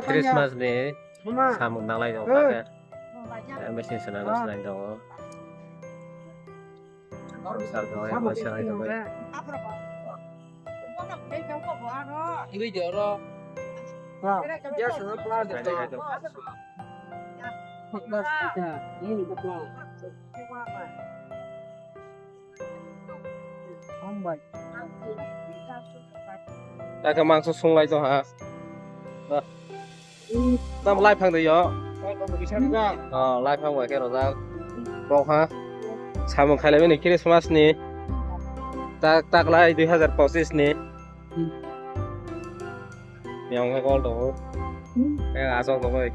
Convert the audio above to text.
Christmas ni samuk nalai dong tak ya mesin senang senang dong besar dong ya besar itu baik Ini jorok. Dia sudah pelan itu. Ini pelan. ta cái mang sung lại cho hả ta lại phăng được yo lại phăng vậy cái rồi ra bọc ha samuk khai lại bên này Christmas ni tak lại 2025 ni yang cái con đó cái là sao rồi